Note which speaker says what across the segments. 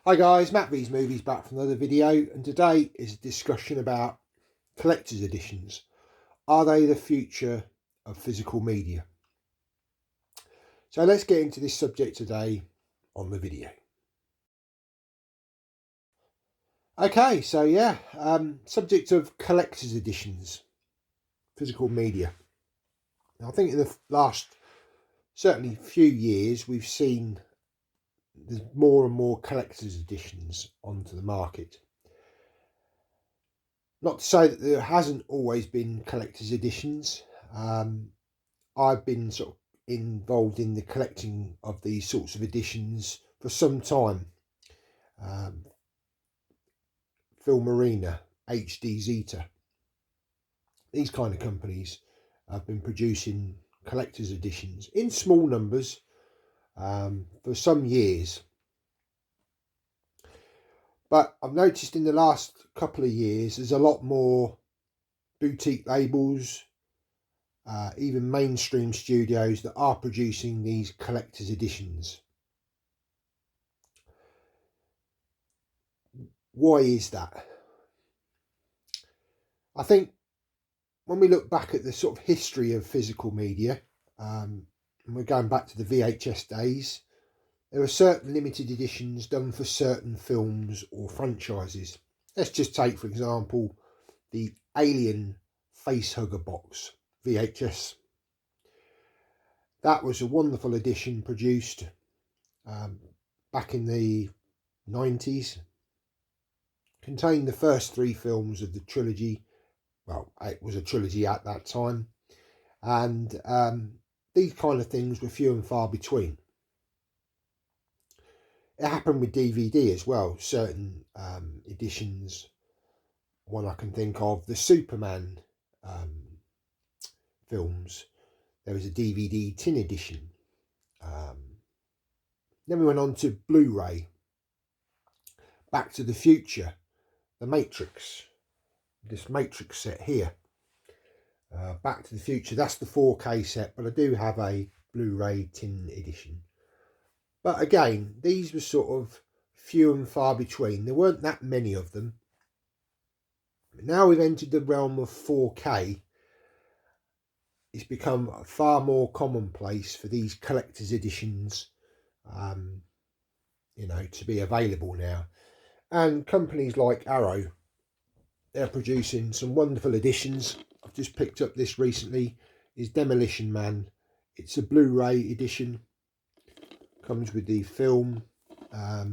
Speaker 1: Hi guys, Matt V's Movies back from another video, and today is a discussion about collector's editions. Are they the future of physical media? So let's get into this subject today on the video. Okay, so yeah, subject of collector's editions, physical media. Now, I think in the last, certainly few years, we've seen there's more and more collector's editions onto the market. Not to say that there hasn't always been collector's editions. I've been sort of involved in the collecting of these sorts of editions for some time. Film Arena, HD Zeta, these kind of companies have been producing collector's editions in small numbers for some years. But I've noticed in the last couple of years there's a lot more boutique labels, even mainstream studios that are producing these collector's editions. Why is that? I think when we look back at the sort of history of physical media, and we're going back to the VHS days, there were certain limited editions done for certain films or franchises. Let's just take, for example, the Alien Facehugger box VHS. That was a wonderful edition produced back in the 90s. Contained the first three films of the trilogy. Well, it was a trilogy at that time. And these kind of things were few and far between. It happened with DVD as well. Certain editions, one I can think of, the Superman films, there was a DVD tin edition. Then we went on to Blu-ray, Back to the Future, The Matrix, this Matrix set here. Back to the Future, that's the 4K set, but I do have a Blu-ray tin edition. But again, these were sort of few and far between. There weren't that many of them. Now we've entered the realm of 4K. It's become far more commonplace for these collector's editions, to be available now. And companies like Arrow, they're producing some wonderful editions. I've just picked up this recently, is Demolition Man. It's a Blu-ray edition. Comes with the film, a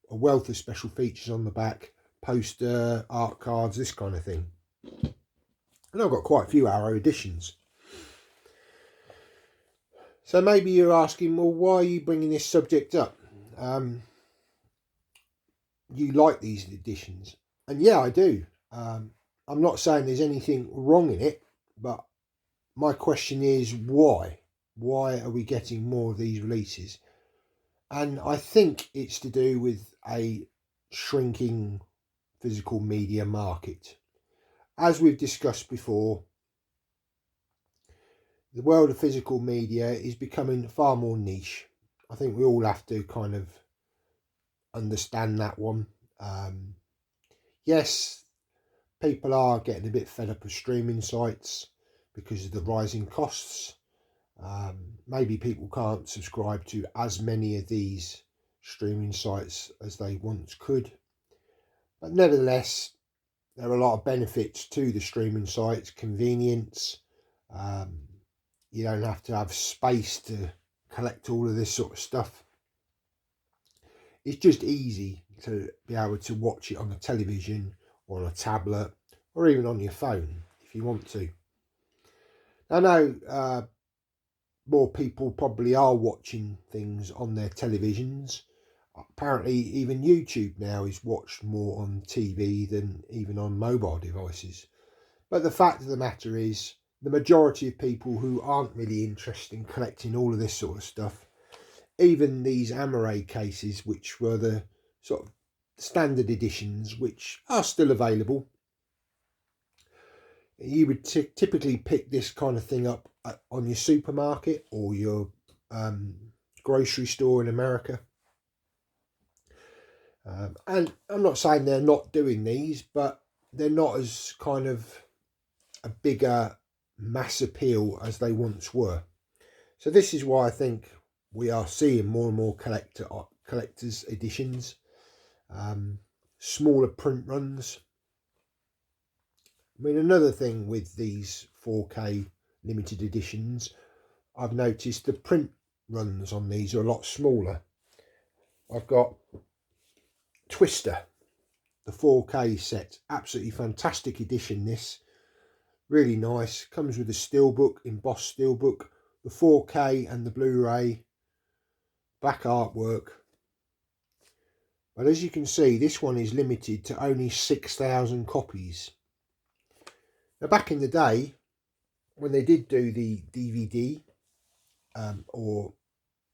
Speaker 1: wealth of special features on the back, poster, art cards, this kind of thing. And I've got quite a few Arrow editions. So maybe you're asking, well, why are you bringing this subject up? You like these editions. And yeah, I do. I'm not saying there's anything wrong in it, but my question is why? Why are we getting more of these releases? And I think it's to do with a shrinking physical media market. As we've discussed before, the world of physical media is becoming far more niche. I think we all have to kind of understand that one. Yes, people are getting a bit fed up of streaming sites because of the rising costs. Maybe people can't subscribe to as many of these streaming sites as they once could. But nevertheless, there are a lot of benefits to the streaming sites. Convenience. You don't have to have space to collect all of this sort of stuff. It's just easy to be able to watch it on a television or on a tablet or even on your phone if you want to. I know more people probably are watching things on their televisions. Apparently even YouTube now is watched more on TV than even on mobile devices. But the fact of the matter is, the majority of people who aren't really interested in collecting all of this sort of stuff, even these Amaray cases, which were the sort of standard editions, which are still available, you would typically pick this kind of thing up on your supermarket or your grocery store in America. And I'm not saying they're not doing these, but they're not as kind of a bigger mass appeal as they once were. So this is why I think we are seeing more and more collector's editions, smaller print runs. I mean, another thing with these 4K limited editions, I've noticed the print runs on these are a lot smaller. I've got Twister, the 4K set, absolutely fantastic edition this, really nice, comes with a steelbook, embossed steelbook, the 4K and the Blu-ray, black artwork. But as you can see, this one is limited to only 6,000 copies. Now back in the day, when they did do the DVD or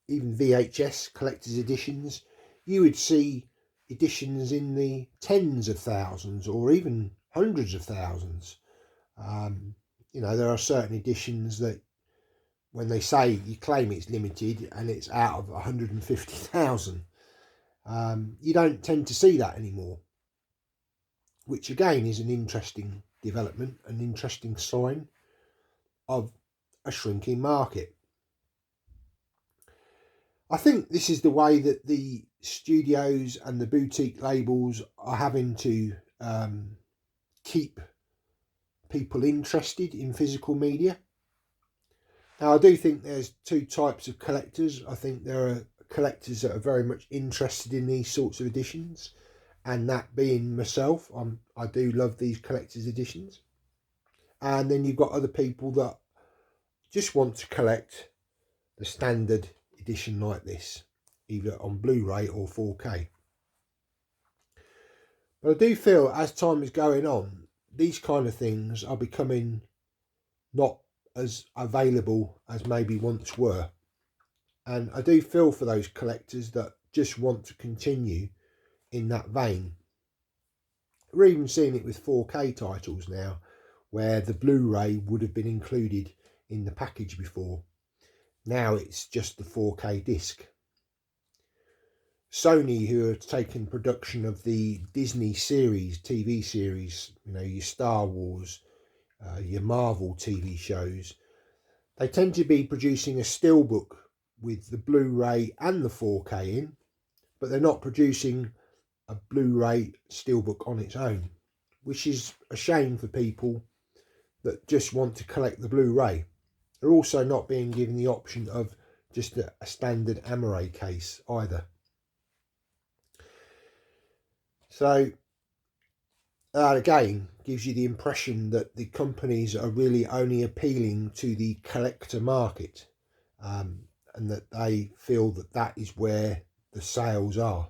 Speaker 1: even VHS collector's editions, you would see editions in the tens of thousands or even hundreds of thousands. You know, there are certain editions that when they say you claim it's limited and it's out of 150,000, you don't tend to see that anymore, which again is an interesting development, an interesting sign of a shrinking market. I think this is the way that the studios and the boutique labels are having to keep people interested in physical media. Now, I do think there's two types of collectors. I think there are collectors that are very much interested in these sorts of editions, and that being myself, I do love these collector's editions. And then you've got other people that just want to collect the standard edition like this, either on Blu-ray or 4K. But I do feel as time is going on, these kind of things are becoming not as available as maybe once were. And I do feel for those collectors that just want to continue in that vein. We're even seeing it with 4K titles now, where the Blu-ray would have been included in the package before. Now it's just the 4K disc. Sony, who are taking production of the Disney series, TV series, you know, your Star Wars, your Marvel TV shows, they tend to be producing a steelbook with the Blu-ray and the 4K in, but they're not producing a Blu-ray steelbook on its own, which is a shame for people that just want to collect the Blu-ray. They're also not being given the option of just a standard Amaray case either. So that again gives you the impression that the companies are really only appealing to the collector market, and that they feel that that is where the sales are.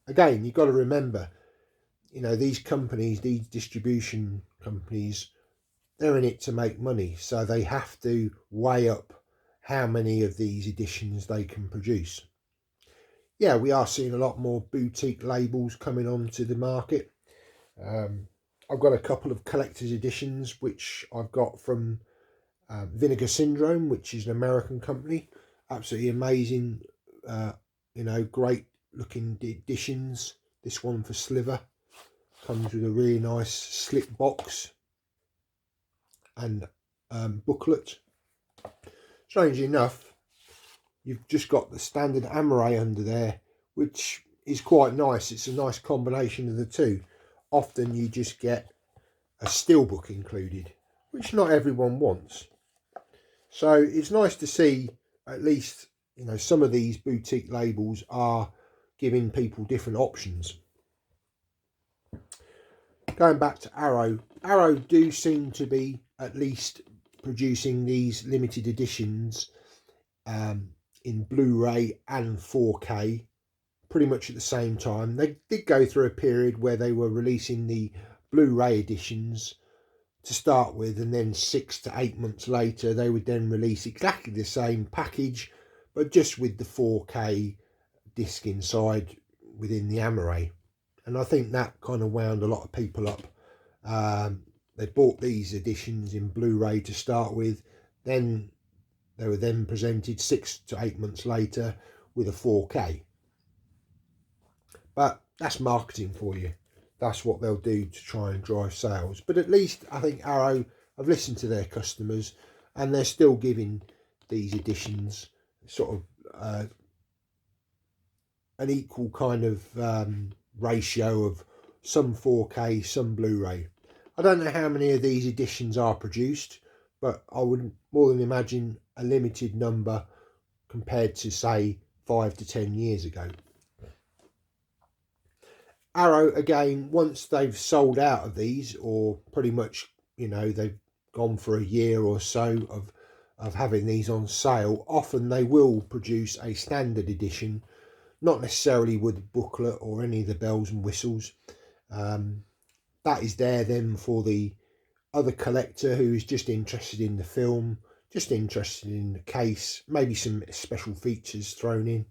Speaker 1: Again, you've got to remember, you know, these companies, these distribution companies, they're in it to make money, so they have to weigh up how many of these editions they can produce. Yeah, we are seeing a lot more boutique labels coming onto the market. I've got a couple of collector's editions which I've got from Vinegar Syndrome, which is an American company. Absolutely amazing, you know, great looking editions. This one for Sliver comes with a really nice slip box and booklet. Strangely enough, you've just got the standard Amaray under there, which is quite nice. It's a nice combination of the two. Often you just get a steelbook included, which not everyone wants. So it's nice to see at least, you know, some of these boutique labels are giving people different options. Going back to Arrow, Arrow do seem to be at least producing these limited editions in Blu-ray and 4K pretty much at the same time. They did go through a period where they were releasing the Blu-ray editions to start with, and then 6 to 8 months later they would then release exactly the same package but just with the 4K disc inside within the Amaray. And I think that kind of wound a lot of people up. They bought these editions in Blu-ray to start with, then they were then presented 6 to 8 months later with a 4K. But that's marketing for you. That's what they'll do to try and drive sales. But at least I think Arrow have listened to their customers, and they're still giving these editions sort of an equal kind of ratio of some 4K, some Blu-ray. I don't know how many of these editions are produced, but I would more than imagine a limited number compared to, say, 5 to 10 years ago. Arrow, again, once they've sold out of these, or pretty much, you know, they've gone for a year or so of having these on sale, often they will produce a standard edition, not necessarily with the booklet or any of the bells and whistles. That is there then for the other collector who is just interested in the film, just interested in the case, maybe some special features thrown in.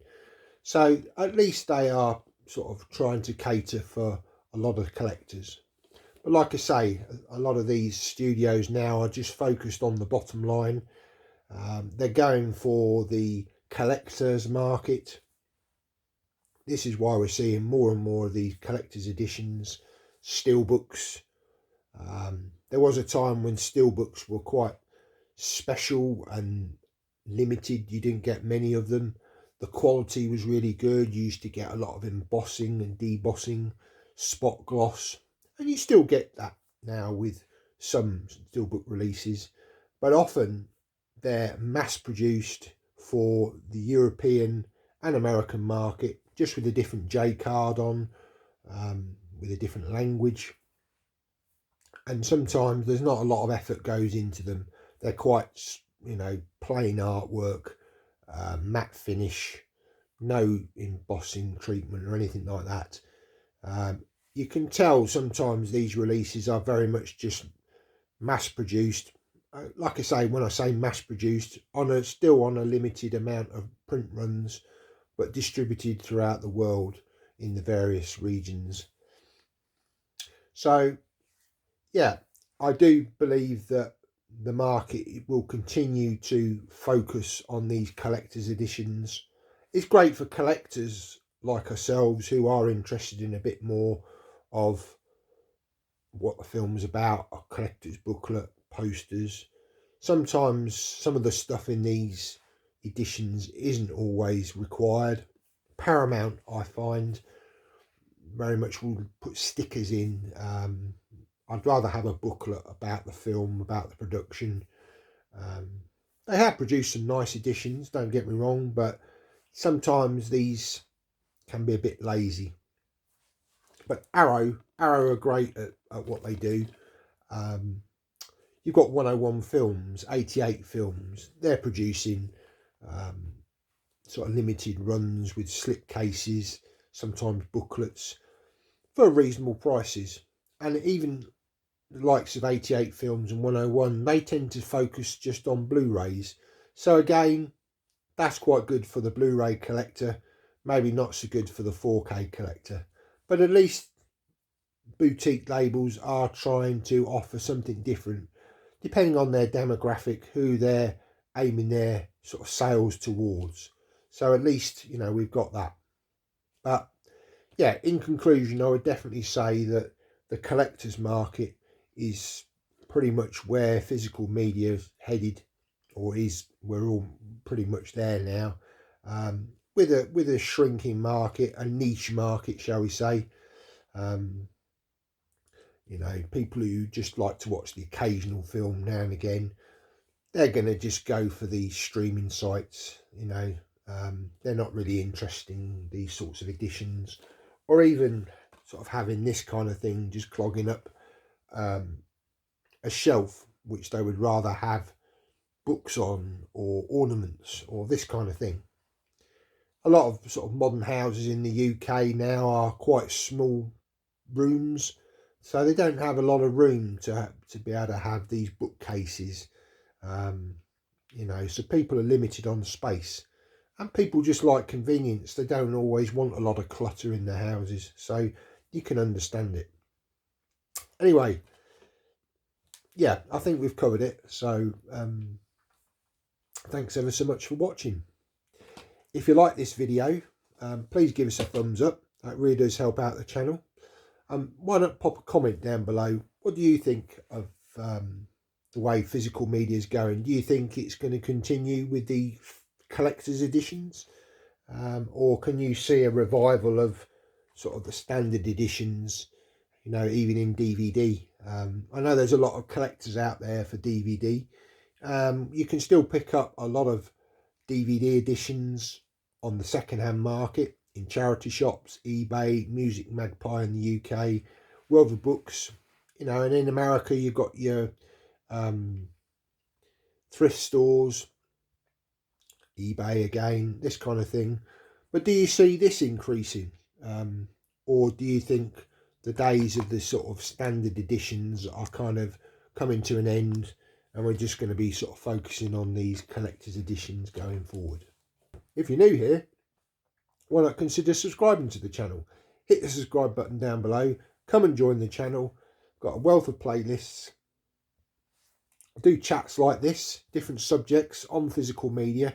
Speaker 1: So at least they are sort of trying to cater for a lot of collectors. But like I say, a lot of these studios now are just focused on the bottom line. They're going for the collector's market. This is why we're seeing more and more of these collector's editions, steelbooks. There was a time when steelbooks were quite special and limited. You didn't get many of them. The quality was really good. You used to get a lot of embossing and debossing, spot gloss, and you still get that now with some steelbook releases, but often they're mass produced for the European and American market, just with a different J card on, with a different language. And sometimes there's not a lot of effort goes into them. They're quite, you know, plain artwork, matte finish, no embossing treatment or anything like that. You can tell sometimes these releases are very much just mass produced. Like I say, when I say mass produced, still on a limited amount of print runs, but distributed throughout the world in the various regions. So yeah, I do believe that the market will continue to focus on these collector's editions. It's great for collectors like ourselves who are interested in a bit more of what the film's about, a collector's booklet, posters. Sometimes some of the stuff in these editions isn't always required. Paramount, I find, very much will put stickers in. I'd rather have a booklet about the film, about the production. They have produced some nice editions, don't get me wrong, but sometimes these can be a bit lazy. But Arrow are great at what they do. You've got 101 Films, 88 Films. They're producing sort of limited runs with slip cases, sometimes booklets, for reasonable prices. And even the likes of 88 Films and 101, they tend to focus just on Blu-rays. So again, that's quite good for the Blu-ray collector, maybe not so good for the 4K collector. But at least boutique labels are trying to offer something different, depending on their demographic, who they're aiming their sort of sales towards. So at least, you know, we've got that. But yeah, in conclusion, I would definitely say that the collector's market is pretty much where physical media is headed, or is. We're all pretty much there now, with a shrinking market, a niche market, shall we say. You know, people who just like to watch the occasional film now and again, they're going to just go for these streaming sites. You know, they're not really interested in these sorts of editions, or even sort of having this kind of thing just clogging up a shelf, which they would rather have books on or ornaments or this kind of thing. A lot of sort of modern houses in the UK now are quite small rooms, so they don't have a lot of room to be able to have these bookcases. You know, so people are limited on space, and people just like convenience. They don't always want a lot of clutter in their houses, so you can understand it. Anyway, yeah, I think we've covered it. So thanks ever so much for watching. If you like this video, please give us a thumbs up. That really does help out the channel. Why not pop a comment down below? What do you think of the way physical media is going? Do you think it's going to continue with the collector's editions? Or can you see a revival of sort of the standard editions, you know, even in DVD? I know there's a lot of collectors out there for DVD. You can still pick up a lot of DVD editions on the second-hand market in charity shops, eBay, Music Magpie in the UK, World of Books, you know, and in America you've got your thrift stores, eBay again, this kind of thing. But do you see this increasing? Or do you think the days of the sort of standard editions are kind of coming to an end and we're just going to be sort of focusing on these collector's editions going forward? If you're new here, why not consider subscribing to the channel? Hit the subscribe button down below. Come and join the channel. Got a wealth of playlists. I do chats like this, different subjects on physical media.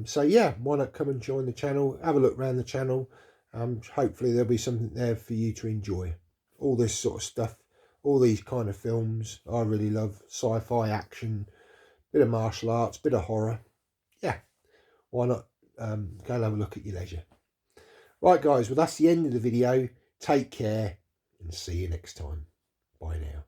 Speaker 1: So yeah, why not come and join the channel, have a look around the channel. Hopefully there'll be something there for you to enjoy. All this sort of stuff, all these kind of films I really love. Sci-fi, action, bit of martial arts, bit of horror. Yeah, why not go and have a look at your leisure. Right guys, well that's the end of the video. Take care and see you next time. Bye now.